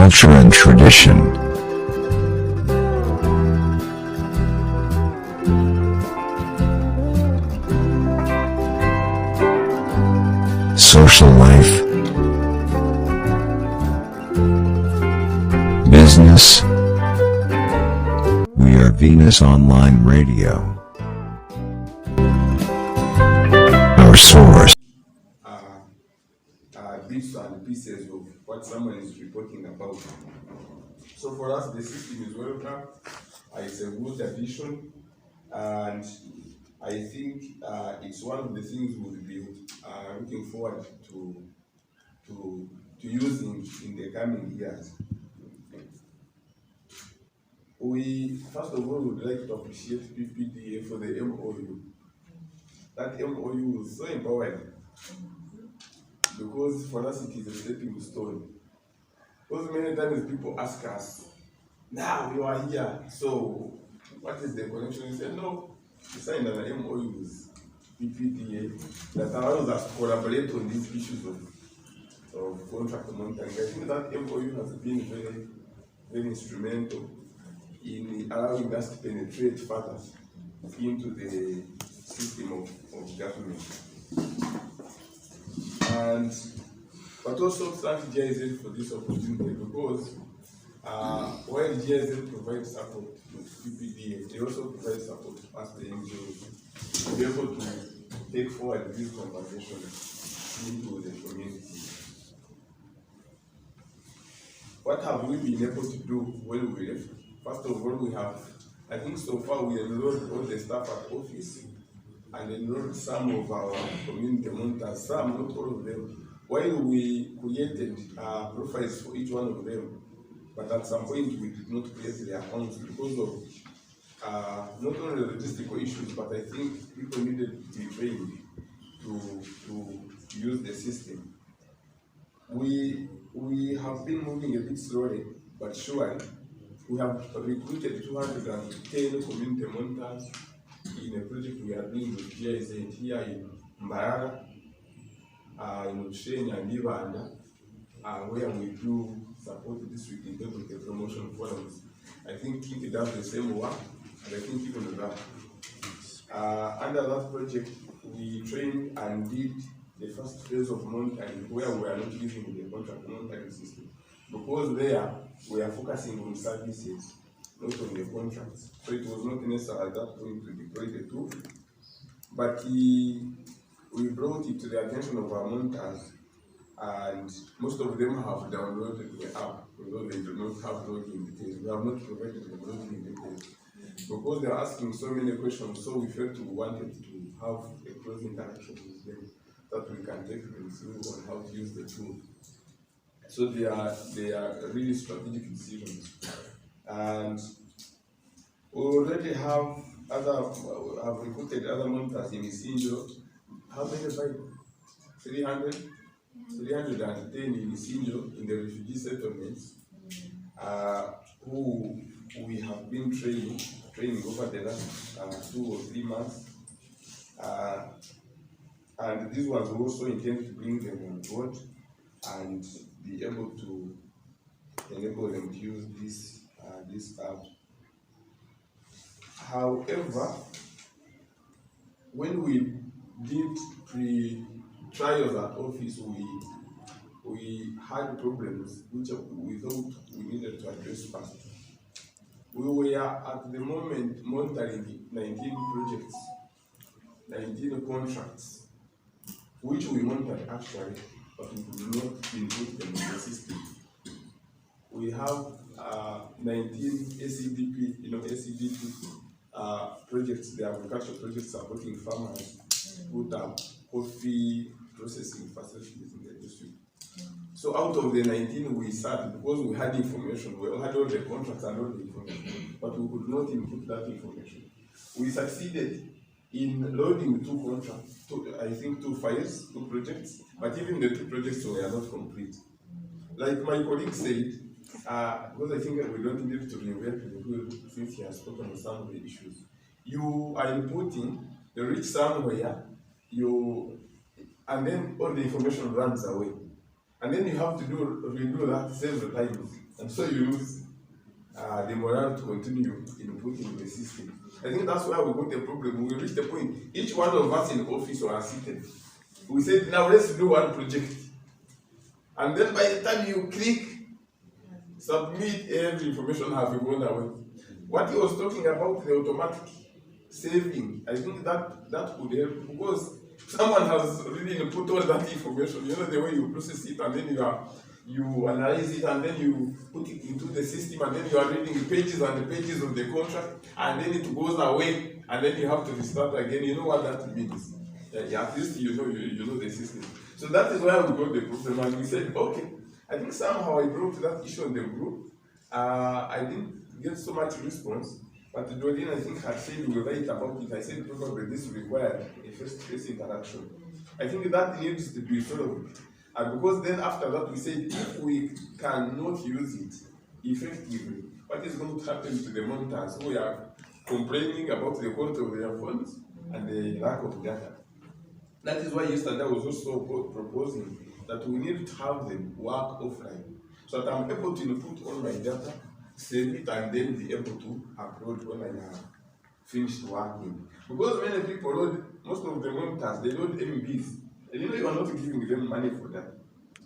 culture and tradition. Social life, business. We are Venus Online Radio. Our source. Bits and pieces of what someone is reporting about. So for us, the system is welcome. It's a good addition, and I think it's one of the things we'll be looking forward to using in the coming years. We first of all would like to appreciate PPDA for the MOU. That MOU is so empowering, because for us it is a stepping stone. Because many times people ask us, now you are here, so what is the connection? We say, no, we signed an MOU with PPDA that allows us to collaborate on these issues of contract monitoring. I think that MOU has been very, very instrumental in allowing us to penetrate further into the system of government. But also thank GIZ for this opportunity, because while GIZ provides support to PPDA, they also provide support to us, the NGOs, to be able to take forward this conversation into the community. What have we been able to do when we left? First of all, we have, I think so far we enrolled all the staff at office and enrolled some of our community monitors, some, not all of them. While we created profiles for each one of them, but at some point we did not create their accounts because of not only logistical issues, but I think people needed to be trained to use the system. We have been moving a bit slowly, but surely. We have recruited 210 community monitors in a project we are doing with GIZ here in Mbarara, in Ushenya and Ibanda, where we do support this week in terms of the promotion forums. I think it does the same work, and I think even that. Under that project, we trained and did the first phase of monitoring, where we are not using the contract monitoring system, because there we are focusing on services, not on the contracts. So it was not necessary at that point to deploy the tool, but we brought it to the attention of our monitors, and most of them have downloaded the app, although they do not have login details. We have not provided them login details because they are asking so many questions, so we felt we wanted to have a close interaction with them that we can take them through on how to use the tool. So they are really strategic decisions, and we already have recruited other monitors in Isinjo. How many? 300? 310 in Isinjo, in the refugee settlements, who we have been training over the last 2 or 3 months, and these ones also intend to bring them on board and be able to enable them to use this app. However, when we did pre-trials at office, we had problems which we thought we needed to address first. We were at the moment monitoring 19 projects, 19 contracts, which we monitored actually, but we could not input them in the system. We have 19 ACDP, projects, the agricultural projects supporting farmers, put up coffee processing facilities in the district. So out of the 19 we started, because we had information, we had all the contracts and all the information, but we could not input that information. We succeeded in loading 2 contracts, I think 2 files, 2 projects, but even the 2 projects were not complete. Like my colleague said, because I think we don't need to reinvent the wheel since he has spoken on some of the issues. You are inputting, you reach somewhere, and then all the information runs away. And then you have to redo that several times. And so you lose the morale to continue inputting the system. I think that's why we got a problem. We reached the point, each one of us in office were seated. We said, now let's do one project. And then by the time you click, submit, every information has gone away. What he was talking about, the automatic saving, I think that would help because someone has really put all that information, the way you process it and then you analyze it and then you put it into the system and then you are reading the pages and the pages of the contract and then it goes away and then you have to restart again. You know what that means? Yeah, at least you know the system. So that is why we got the problem and we said, okay, I think somehow I brought that issue on the group. I didn't get so much response, but Jordan, I think, had said we were right about it. I said probably this required a face-to-face interaction. I think that needs to be solved. And because then after that we said if we cannot use it effectively, what is going to happen to the monitors who are complaining about the quality of their phones and the lack of data? That is why yesterday I was also proposing that we need to have them work offline so that I'm able to input all my data, save it, and then be able to upload when I have finished working. Because many people load, most of the monitors, they load MBs. And you are not giving them money for that.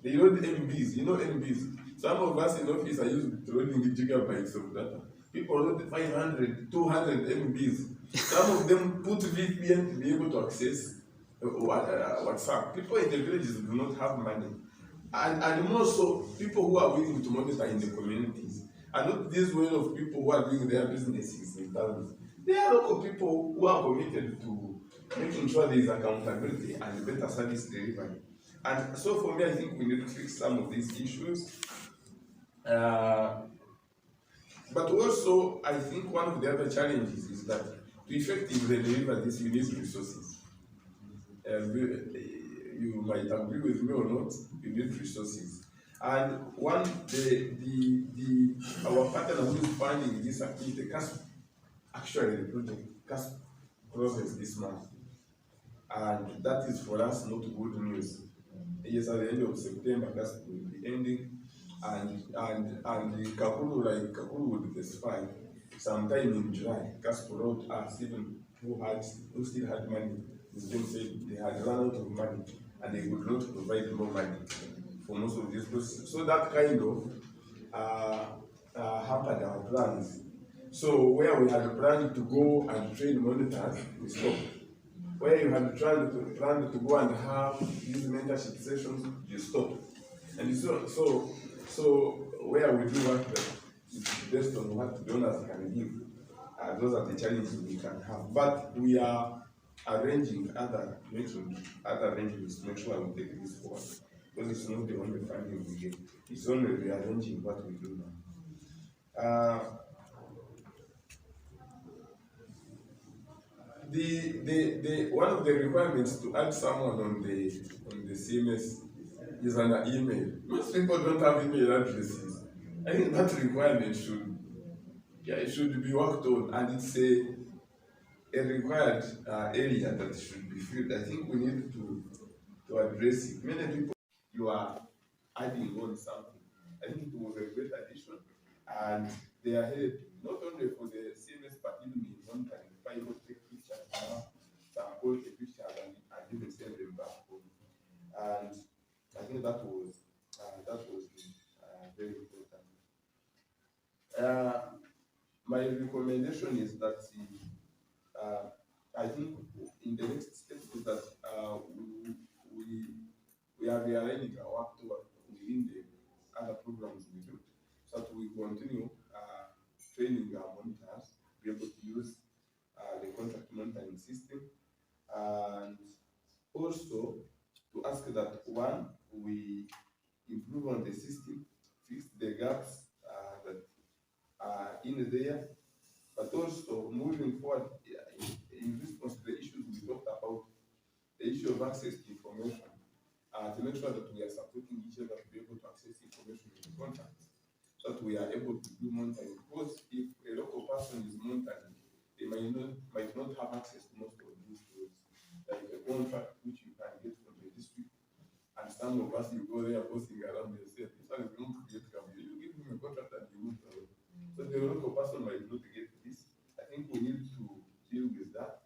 They load MBs, MBs. Some of us in office are used to loading gigabytes of data. People load 500, 200 MBs. Some of them put VPN to be able to access WhatsApp. People in the villages do not have money. And more so, people who are willing to monitor in the communities are not these way of people who are doing their businesses in towns. They are local people who are committed to making sure there is accountability and better service delivery. And so for me, I think we need to fix some of these issues. But also, I think one of the other challenges is that to effectively deliver this, you need resources. You might agree with me or not, you need resources. And one, our partner who is funding this activity, actually the project, CASP closes this month. And that is for us not good news. Yes, at the end of September, CASP will be ending. And the Kakuru would testify sometime in July, CASP wrote us, even who still had money, them said they had run out of money and they could not provide more money for most of these processes. So that kind of hampered our plans. So where we had planned to go and train monitors, we stopped. Where you had planned to go and have these mentorship sessions, you stopped. And so where we do work based on what donors can give, those are the challenges we can have. But we are arranging other arrangements to make sure we take this forward. Because it's not the only funding we get. It's only rearranging what we do now. The one of the requirements to add someone on the CMS is an email. Most people don't have email addresses. I think that requirement should be worked on, and it's a required area that should be filled. I think we need to address it. Many people, you are adding on something. I think it was a great addition, and they are headed not only for the CMS but even in monitoring. People take pictures now, some quality pictures and even send them back home. And I think that was very important. My recommendation is that I think in the next step is that we are realigning our work within the other programs we do, so that we continue training our monitors, be able to use the contract monitoring system, and also to ask that one, we improve on the system, fix the gaps that are in there, but also moving forward in response to the issues we talked about, the issue of access to information, to make sure that we are supporting each other to be able to access information in the contracts, so that we are able to do monitoring. Because if a local person is monitoring, they might not have access to most of these tools, like a contract which you can get from the district And some of us, you go there posting around yourself. This one is going to create trouble. You give him a contract and you move away. So the local person might not get this. I think we need to deal with that.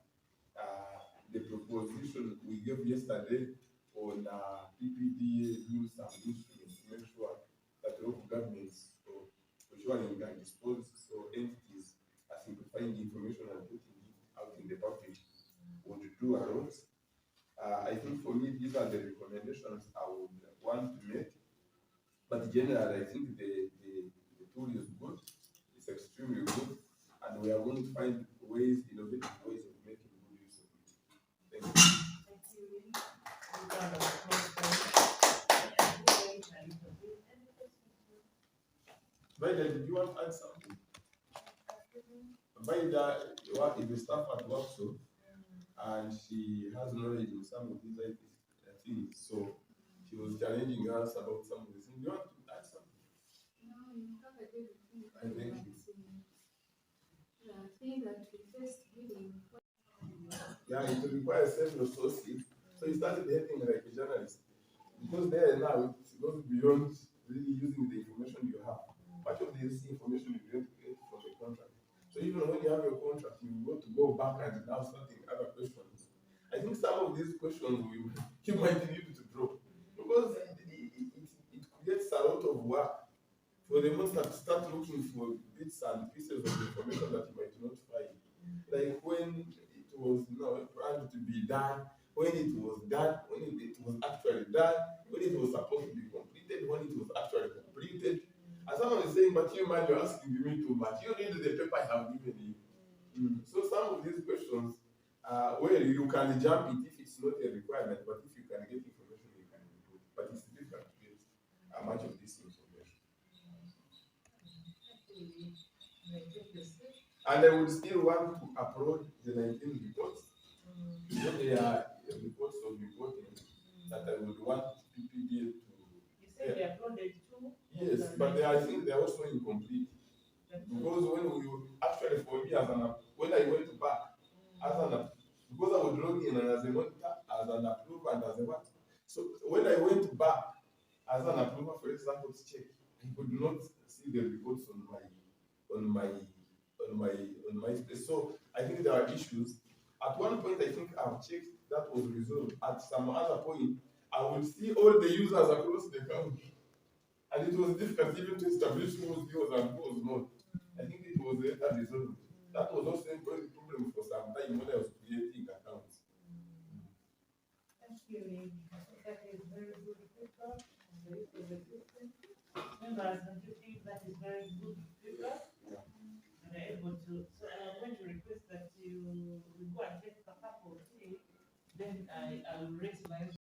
The proposition we gave yesterday on PPDA rules and instruments to make sure that local governments or usually can dispose or entities are simplifying the information and putting it out in the public would do a lot. I think for me, these are the recommendations I would want to make. But generally, I think the tool is good. It's extremely good. And we are going to find ways, innovative ways of making good use of it. Thank you. Vaida, did you want to add something? Vaida is a staff at Workshop, and she has knowledge in some of these things. So she was challenging us about some of these things. You want to add something? No, you covered everything. I thank you. I think that we first reading. Yeah, it requires self resources. So you started helping like a journalist. Because there now it goes beyond really using the information you have. Much of this information you don't get from the contract. So even when you have your contract, you want to go back and now starting other questions. I think some of these questions you might need to drop because it creates a lot of work for the monster to start looking for bits and pieces of information that you might not find. Like when it was planned to be done, when it was done, when it was actually done, when it was supposed to be completed, when it was actually completed. As someone is saying, but you man, you're asking me too much. You read the paper I have given you. So some of these questions, well, you can jump it if it's not a requirement, but if you can get information, you can do it. But it's difficult to get much of this information. And I would still want to upload the 19 reports. When they are reports of reporting that I would want PPDA to. You said they uploaded two? Yes, but I think they're also incomplete. Because when we actually for me when I went back because I was log in as a monitor, as an approver and as a what. So when I went back as an approver, for example, to check, I could not see the reports on my space. So I think there are issues. At one point I think I've checked that was resolved. At some other point, I would see all the users across the country. And it was difficult even to establish who was yours and who was not. I think it was later resolved. That was also a problem for some time when I was creating accounts. Thank you. That is very good feedback. Members, don't you think that is very good feedback? Yeah. And are able to. So I'm going to request that you go and take a cup of tea. Then I will raise my